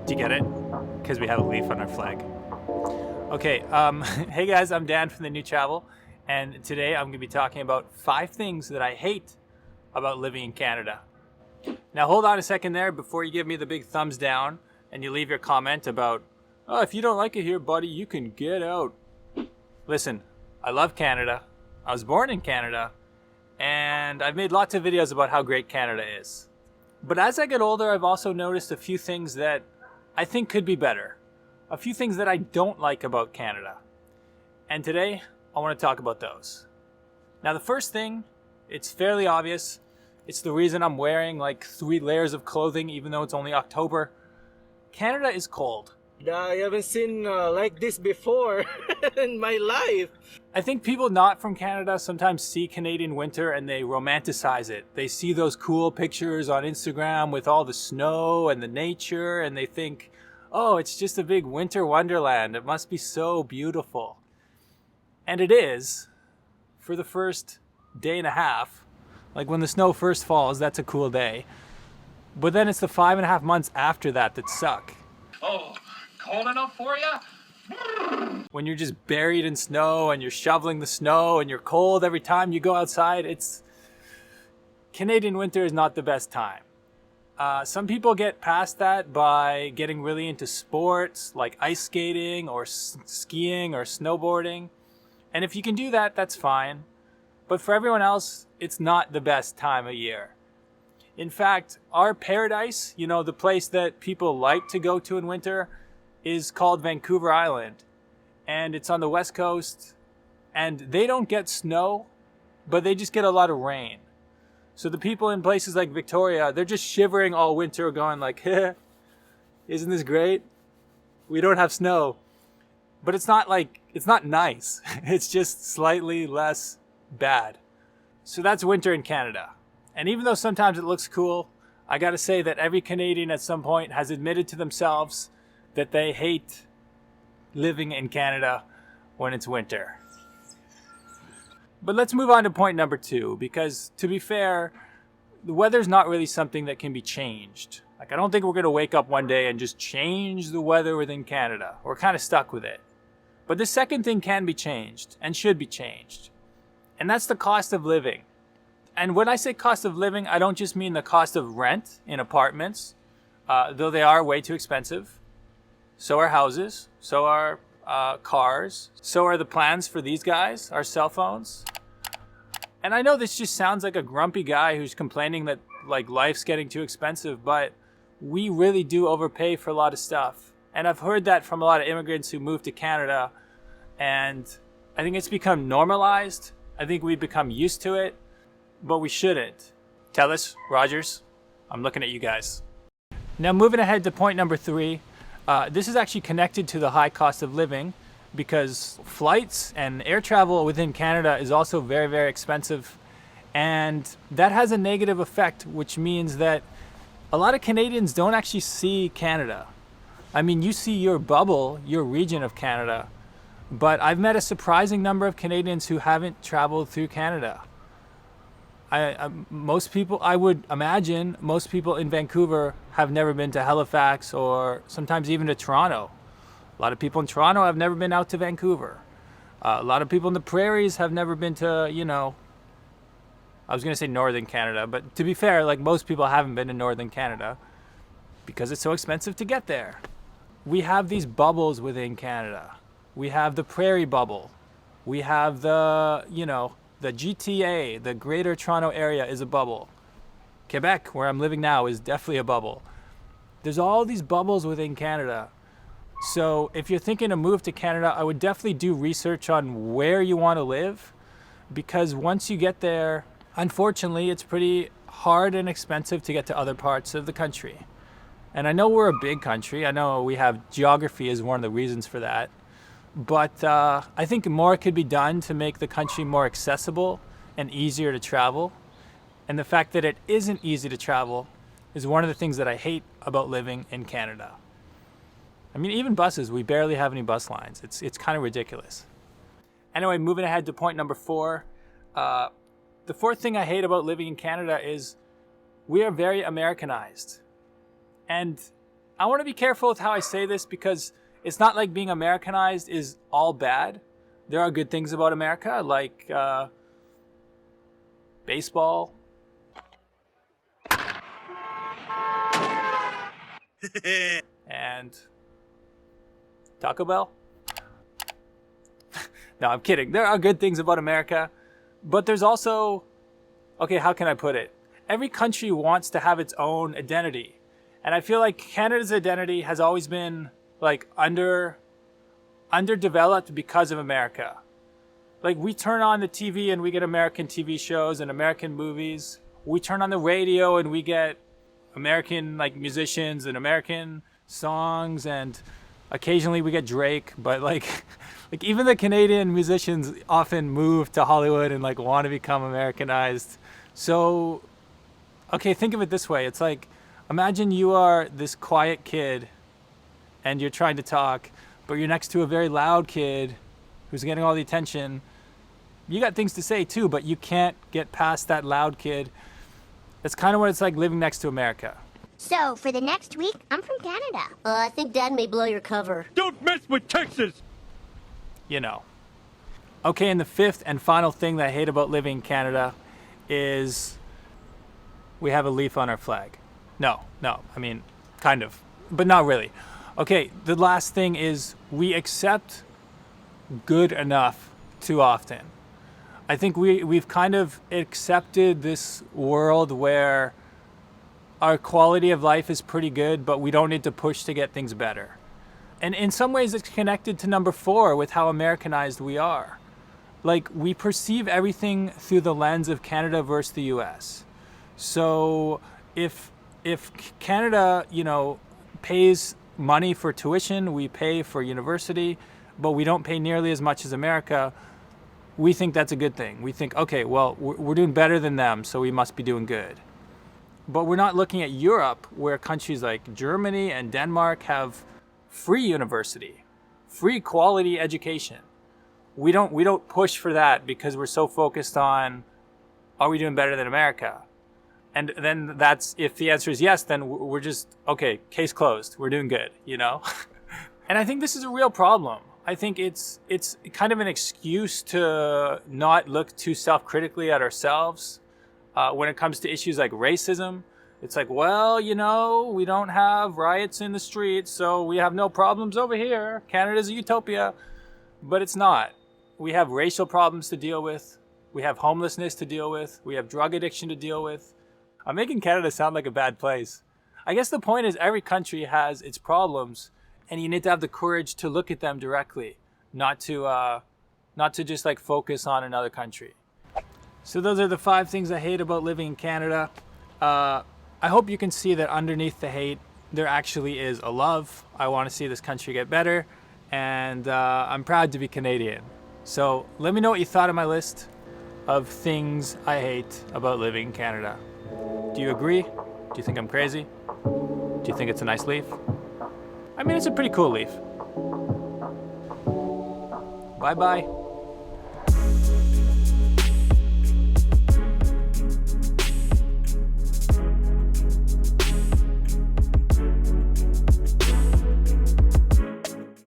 Do you get it? Because we have a leaf on our flag. Okay, hey guys, I'm Dan from The New Travel, and today I'm going to be talking about 5 things that I hate about living in Canada. Now hold on a second there before you give me the big thumbs down and you leave your comment about, oh, if you don't like it here, buddy, you can get out. Listen, I love Canada. I was born in Canada, and I've made lots of videos about how great Canada is. But as I get older, I've also noticed a few things that I think could be better. A few things that I don't like about Canada. And today, I want to talk about those. Now the first thing, it's fairly obvious. It's the reason I'm wearing like 3 layers of clothing even though it's only October. Canada is cold. I haven't seen like this before in my life. I think people not from Canada sometimes see Canadian winter and they romanticize it. They see those cool pictures on Instagram with all the snow and the nature, and they think, oh, it's just a big winter wonderland. It must be so beautiful. And it is for the first day and a half. Like when the snow first falls, that's a cool day. But then it's the 5.5 months after that that suck. Oh, cold enough for you? When you're just buried in snow and you're shoveling the snow and you're cold every time you go outside, Canadian winter is not the best time. Some people get past that by getting really into sports like ice skating or skiing or snowboarding. And if you can do that, that's fine. But for everyone else, it's not the best time of year. In fact, our paradise, the place that people like to go to in winter, is called Vancouver Island. And it's on the west coast. And they don't get snow, but they just get a lot of rain. So the people in places like Victoria, they're just shivering all winter going like, isn't this great? We don't have snow. But it's not nice. It's just slightly less bad. So that's winter in Canada. And even though sometimes it looks cool, I gotta say that every Canadian at some point has admitted to themselves that they hate living in Canada when it's winter. But let's move on to point number 2, because to be fair, the weather's not really something that can be changed. Like, I don't think we're gonna wake up one day and just change the weather within Canada. We're kind of stuck with it. But the second thing can be changed and should be changed. And that's the cost of living. And when I say cost of living, I don't just mean the cost of rent in apartments, though they are way too expensive. So are houses, so are cars, so are the plans for these guys, our cell phones. And I know this just sounds like a grumpy guy who's complaining that like life's getting too expensive, but we really do overpay for a lot of stuff. And I've heard that from a lot of immigrants who moved to Canada, and I think it's become normalized. I think we've become used to it, but we shouldn't. Telus, Rogers, I'm looking at you guys. Now moving ahead to point number 3, this is actually connected to the high cost of living because flights and air travel within Canada is also very, very expensive. And that has a negative effect, which means that a lot of Canadians don't actually see Canada. I mean, you see your bubble, your region of Canada, but I've met a surprising number of Canadians who haven't traveled through Canada. Most people, I would imagine, most people in Vancouver have never been to Halifax or sometimes even to Toronto. A lot of people in Toronto have never been out to Vancouver. A lot of people in the prairies have never been to, I was going to say northern Canada, but to be fair, like most people haven't been to northern Canada because it's so expensive to get there. We have these bubbles within Canada. We have the prairie bubble. We have the GTA, the Greater Toronto Area, is a bubble. Quebec, where I'm living now, is definitely a bubble. There's all these bubbles within Canada. So if you're thinking to move to Canada, I would definitely do research on where you want to live, because once you get there, unfortunately, it's pretty hard and expensive to get to other parts of the country. And I know we're a big country. I know we have geography as one of the reasons for that. But I think more could be done to make the country more accessible and easier to travel. And the fact that it isn't easy to travel is one of the things that I hate about living in Canada. I mean, even buses, we barely have any bus lines. It's kind of ridiculous. Anyway, moving ahead to point number 4. The fourth thing I hate about living in Canada is we are very Americanized. And I want to be careful with how I say this because it's not like being Americanized is all bad. There are good things about America, like baseball. And Taco Bell. No, I'm kidding. There are good things about America, but there's also, okay, how can I put it? Every country wants to have its own identity. And I feel like Canada's identity has always been like underdeveloped because of America. Like we turn on the TV and we get American TV shows and American movies. We turn on the radio and we get American like musicians and American songs, and occasionally we get Drake, but like even the Canadian musicians often move to Hollywood and like want to become Americanized. So okay, think of it this way. It's like, imagine you are this quiet kid and you're trying to talk, but you're next to a very loud kid who's getting all the attention. You got things to say too, but you can't get past that loud kid. That's kind of what it's like living next to America. So, for the next week, I'm from Canada. I think Dad may blow your cover. Don't mess with Texas! You know. Okay, and the fifth and final thing that I hate about living in Canada is we have a leaf on our flag. No, I mean, kind of, but not really. Okay, the last thing is we accept good enough too often. I think we've kind of accepted this world where our quality of life is pretty good, but we don't need to push to get things better. And in some ways it's connected to number 4 with how Americanized we are. Like we perceive everything through the lens of Canada versus the US. So if Canada, pays money for tuition, we pay for university, but we don't pay nearly as much as America, we think that's a good thing. We think, okay, well, we're doing better than them, so we must be doing good. But we're not looking at Europe, where countries like Germany and Denmark have free university, free quality education. We don't push for that because we're so focused on, are we doing better than America? And then that's, if the answer is yes, then we're just, okay, case closed. We're doing good, And I think this is a real problem. I think it's kind of an excuse to not look too self-critically at ourselves. When it comes to issues like racism, it's like, well, we don't have riots in the streets, so we have no problems over here. Canada's a utopia. But it's not. We have racial problems to deal with. We have homelessness to deal with. We have drug addiction to deal with. I'm making Canada sound like a bad place. I guess the point is every country has its problems, and you need to have the courage to look at them directly, not to just like focus on another country. So those are the 5 things I hate about living in Canada. I hope you can see that underneath the hate, there actually is a love. I want to see this country get better, and I'm proud to be Canadian. So let me know what you thought of my list of things I hate about living in Canada. Do you agree? Do you think I'm crazy? Do you think it's a nice leaf? I mean, it's a pretty cool leaf. Bye-bye.